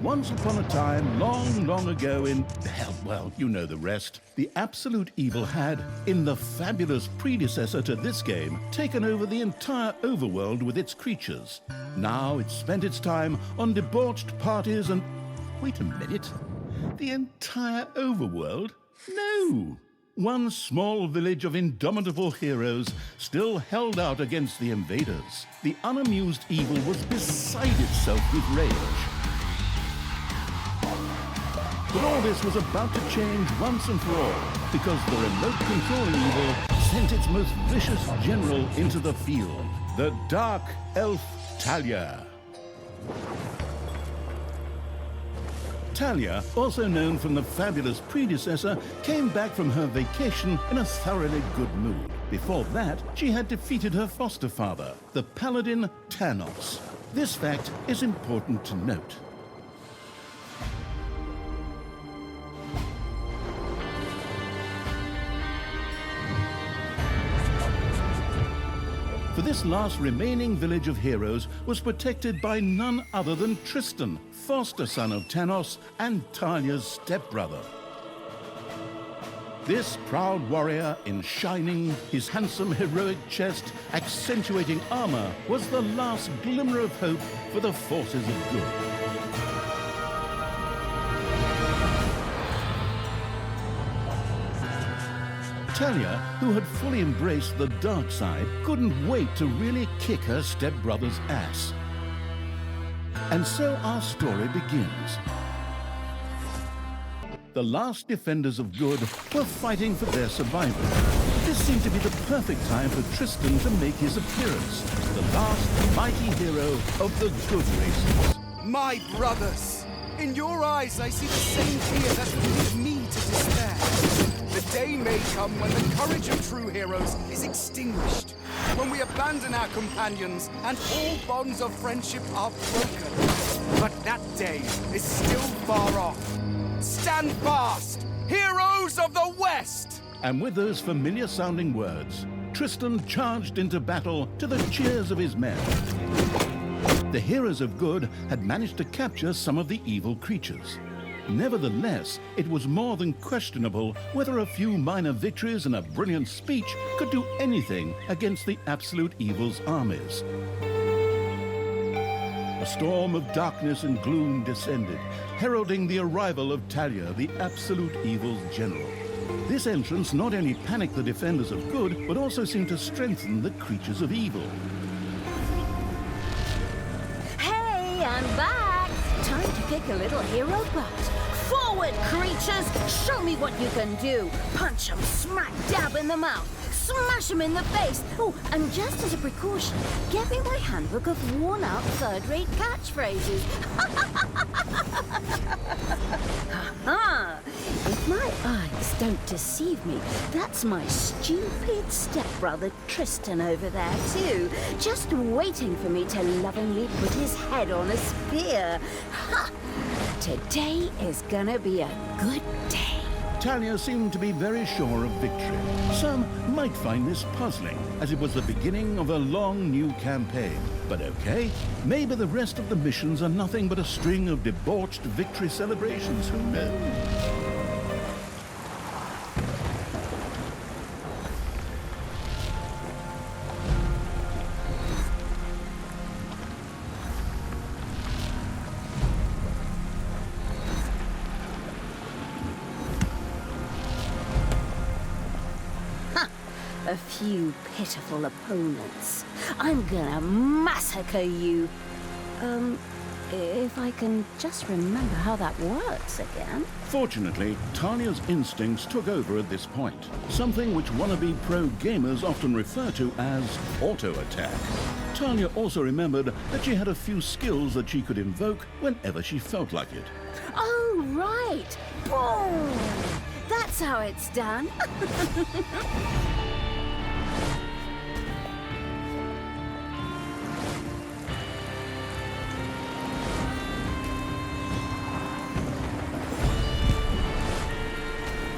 Once upon a time, long, long ago in, hell, well, you know the rest, the absolute evil had, in the fabulous predecessor to this game, taken over the entire overworld with its creatures. Now it spent its time on debauched parties and... Wait a minute. The entire overworld? No! One small village of indomitable heroes still held out against the invaders. The unamused evil was beside itself with rage. But all this was about to change once and for all, because the remote controlling evil sent its most vicious general into the field, the Dark Elf Thalya. Thalya, also known from the fabulous predecessor, came back from her vacation in a thoroughly good mood. Before that, she had defeated her foster father, the paladin Thanos. This fact is important to note. For this last remaining village of heroes was protected by none other than Tristan, foster son of Thanos and Thalya's stepbrother. This proud warrior in shining, his handsome heroic chest accentuating armor, was the last glimmer of hope for the forces of good. Thalya, who had fully embraced the dark side, couldn't wait to really kick her stepbrother's ass. And so our story begins. The last defenders of good were fighting for their survival. This seemed to be the perfect time for Tristan to make his appearance, the last mighty hero of the good races. My brothers! In your eyes, I see the same fear that leads me to despair. The day may come when the courage of true heroes is extinguished, when we abandon our companions and all bonds of friendship are broken. But that day is still far off. Stand fast, heroes of the West! And with those familiar-sounding words, Tristan charged into battle to the cheers of his men. The heroes of good had managed to capture some of the evil creatures. Nevertheless, it was more than questionable whether a few minor victories and a brilliant speech could do anything against the absolute evil's armies. A storm of darkness and gloom descended, heralding the arrival of Thalya, the absolute evil's general. This entrance not only panicked the defenders of good, but also seemed to strengthen the creatures of evil. Hey, I'm back! Time to kick a little hero butt. Forward, creatures! Show me what you can do! Punch 'em smack dab in the mouth! Smash 'em in the face! Oh, and just as a precaution, get me my handbook of worn-out third-rate catchphrases. Ha-ha! If my eyes don't deceive me, that's my stupid stepbrother Tristan over there too, just waiting for me to lovingly put his head on a spear. Ha! Today is gonna be a good day. Thalya seemed to be very sure of victory. Some might find this puzzling, as it was the beginning of a long new campaign. But okay, maybe the rest of the missions are nothing but a string of debauched victory celebrations, who knows? A few pitiful opponents. I'm gonna massacre you. If I can just remember how that works again. Fortunately, Thalya's instincts took over at this point, something which wannabe pro gamers often refer to as auto-attack. Thalya also remembered that she had a few skills that she could invoke whenever she felt like it. Oh, right! Boom! That's how it's done.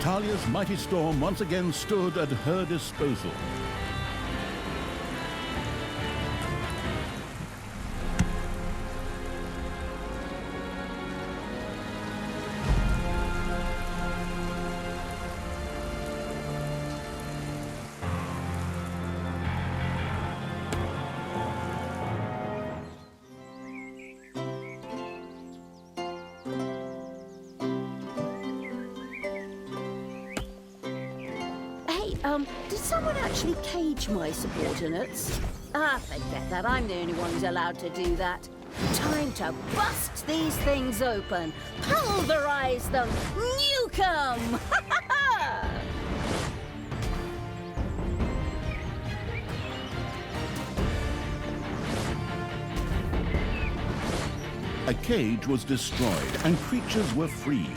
Thalya's mighty storm once again stood at her disposal. Did someone actually cage my subordinates? Forget that. I'm the only one who's allowed to do that. Time to bust these things open. Pulverize them. Nuke 'em! A cage was destroyed and creatures were freed.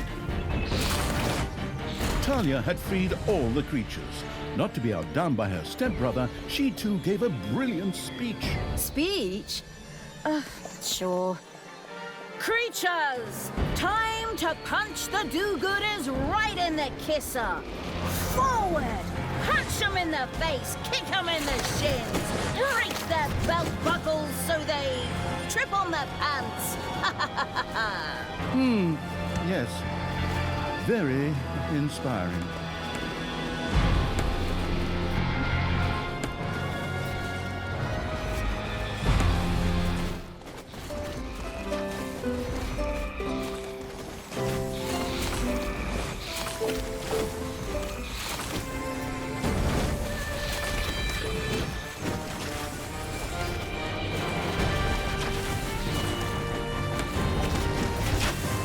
Thalya had freed all the creatures. Not to be outdone by her stepbrother, she too gave a brilliant speech. Speech? Sure. Creatures! Time to punch the do-gooders right in the kisser! Forward! Punch them in the face, kick them in the shins, break their belt buckles so they trip on their pants! Yes. Very inspiring.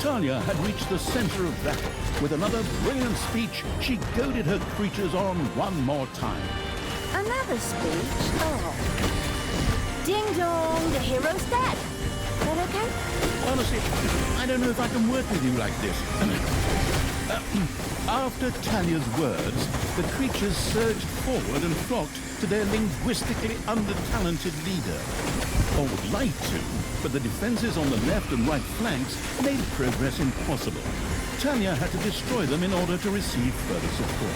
Thalya had reached the center of battle. With another brilliant speech, she goaded her creatures on one more time. Another speech? Oh. Ding dong, the hero's dead. Is that okay? Honestly, I don't know if I can work with you like this. After Thalya's words, the creatures surged forward and flocked to their linguistically under-talented leader. Or would like to, but the defenses on the left and right flanks made progress impossible. Thalya had to destroy them in order to receive further support.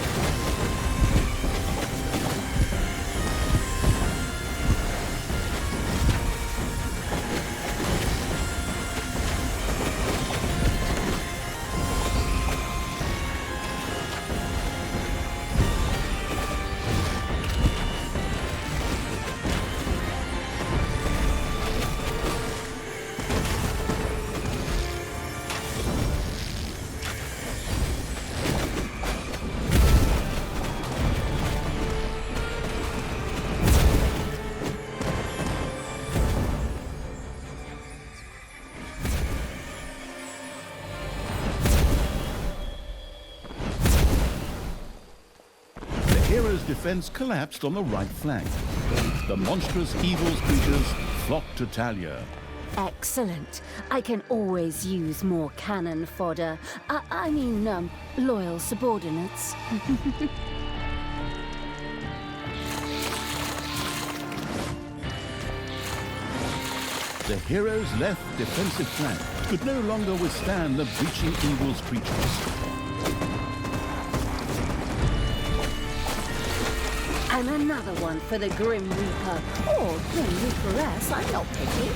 Hero's defense collapsed on the right flank. The monstrous evil's creatures flocked to Thalya. Excellent. I can always use more cannon fodder. I mean, loyal subordinates. The hero's left defensive flank could no longer withstand the breaching evil's creatures. And another one for the Grim Reaper. Or Grim Reaperess, I'm not picky.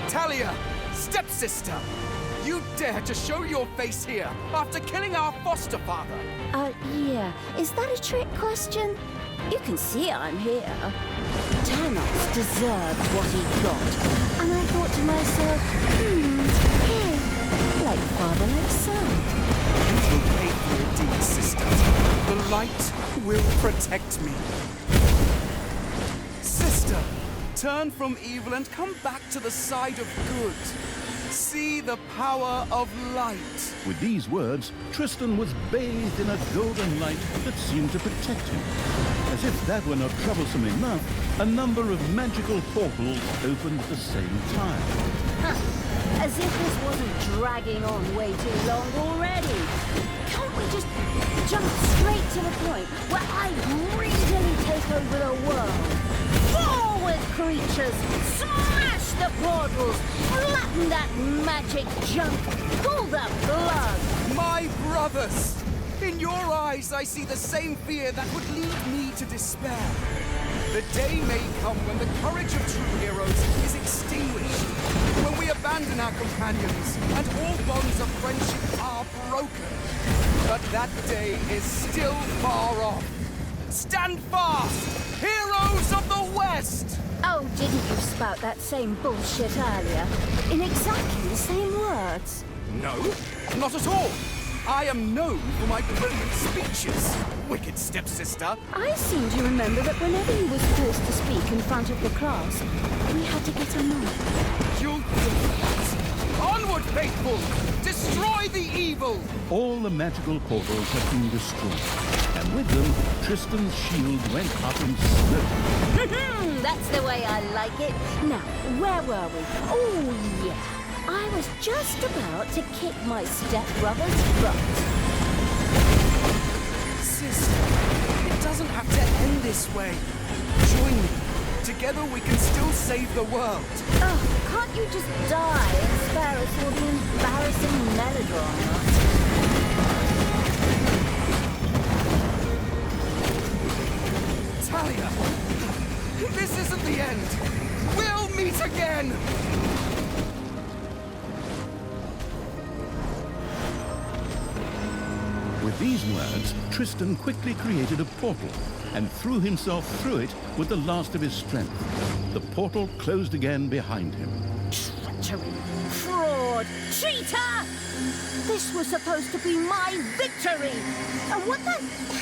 Thalya, stepsister! You dare to show your face here after killing our foster father! Yeah. Is that a trick question? You can see I'm here. Thanos deserved what he got. And I thought to myself, hey, like father, like son. You will pay for your deeds, sister. The light will protect me. Sister, turn from evil and come back to the side of good. See the power of light. With these words, Tristan was bathed in a golden light that seemed to protect him. As if that were not troublesome enough, a number of magical portals opened at the same time. As if this wasn't dragging on way too long already. Can't we just jump straight to the point where I greedily take over the world? Forward, creatures! Smash the portals! Flatten that magic junk! Pull the plug! My brothers! In your eyes, I see the same fear that would lead me to despair. The day may come when the courage of true heroes is extinguished, when we abandon our companions and all bonds of friendship are broken. But that day is still far off. Stand fast, heroes of the West! Oh, didn't you spout that same bullshit earlier? In exactly the same words. No, not at all. I am known for my brilliant speeches, wicked stepsister. I seem to remember that whenever he was forced to speak in front of the class, we had to get a mic. You'll do that. Onward, faithful! Destroy the evil! All the magical portals had been destroyed, and with them, Tristan's shield went up in smoke. That's the way I like it. Now, where were we? Oh, yeah. I was just about to kick my stepbrother's butt. Sister, it doesn't have to end this way. Join me. Together we can still save the world. Oh, can't you just die and spare us all the embarrassing melodrama? Thalya, this isn't the end. We'll meet again. With these words, Tristan quickly created a portal and threw himself through it with the last of his strength. The portal closed again behind him. Treachery! Fraud! Cheater! This was supposed to be my victory! And what the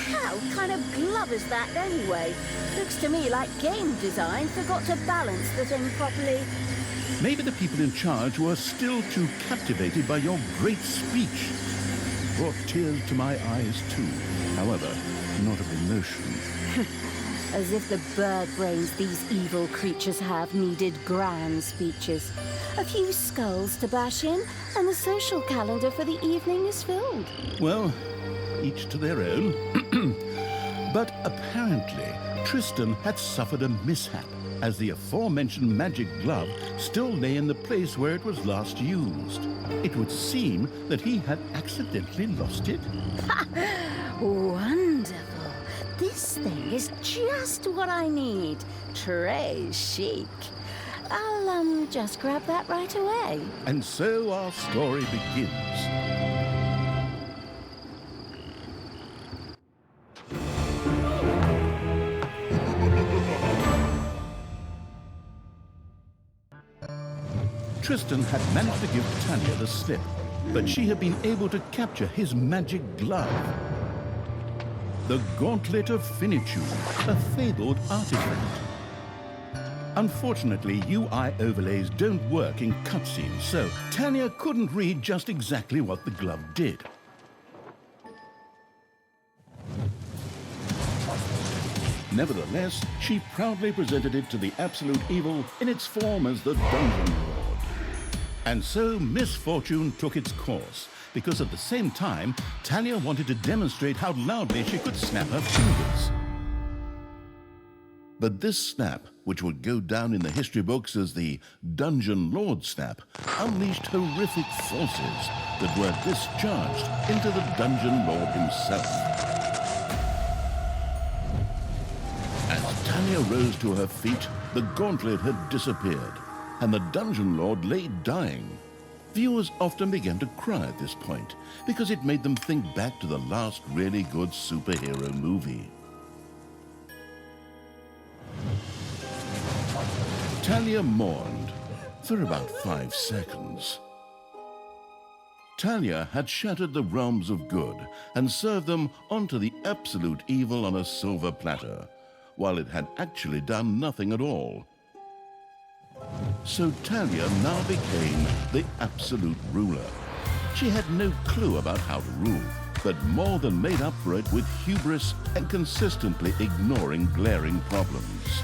hell kind of glove is that anyway? Looks to me like game design forgot to balance the thing properly. Maybe the people in charge were still too captivated by your great speech. Brought tears to my eyes too, however, not of emotion. As if the bird brains these evil creatures have needed grand speeches. A few skulls to bash in, and the social calendar for the evening is filled. Well, each to their own. But apparently, Tristan had suffered a mishap, as the aforementioned magic glove still lay in the place where it was last used. It would seem that he had accidentally lost it. Wonderful. This thing is just what I need. Très chic. I'll, just grab that right away. And so our story begins. Tristan had managed to give Thalya the slip, but she had been able to capture his magic glove. The Gauntlet of Finitude, a fabled artifact. Unfortunately, UI overlays don't work in cutscenes, so Thalya couldn't read just exactly what the glove did. Nevertheless, she proudly presented it to the Absolute Evil in its form as the Dungeon Lord. And so misfortune took its course, because at the same time, Thalya wanted to demonstrate how loudly she could snap her fingers. But this snap, which would go down in the history books as the Dungeon Lord snap, unleashed horrific forces that were discharged into the Dungeon Lord himself. As Thalya rose to her feet, the gauntlet had disappeared, and the Dungeon Lord lay dying. Viewers often began to cry at this point, because it made them think back to the last really good superhero movie. Thalya mourned for about 5 seconds. Thalya had shattered the realms of good and served them onto the absolute evil on a silver platter, while it had actually done nothing at all. So Thalya now became the absolute ruler. She had no clue about how to rule, but more than made up for it with hubris and consistently ignoring glaring problems.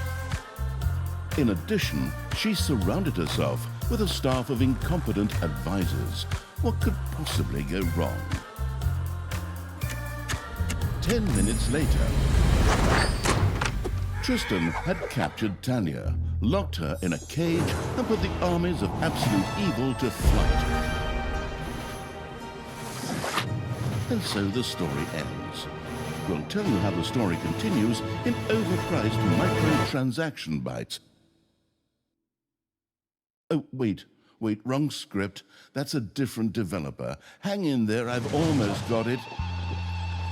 In addition, she surrounded herself with a staff of incompetent advisors. What could possibly go wrong? 10 minutes later, Tristan had captured Thalya, locked her in a cage, and put the armies of absolute evil to flight. And so the story ends. We'll tell you how the story continues in overpriced microtransaction bites. Oh, wait, wrong script. That's a different developer. Hang in there, I've almost got it.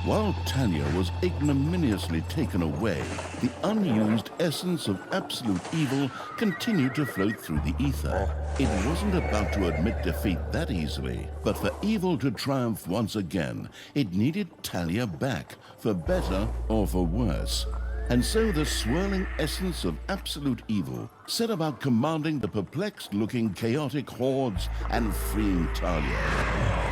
While Thalya was ignominiously taken away, the unused essence of absolute evil continued to float through the ether. It wasn't about to admit defeat that easily, but for evil to triumph once again, it needed Thalya back, for better or for worse. And so the swirling essence of absolute evil set about commanding the perplexed-looking chaotic hordes and freeing Thalya.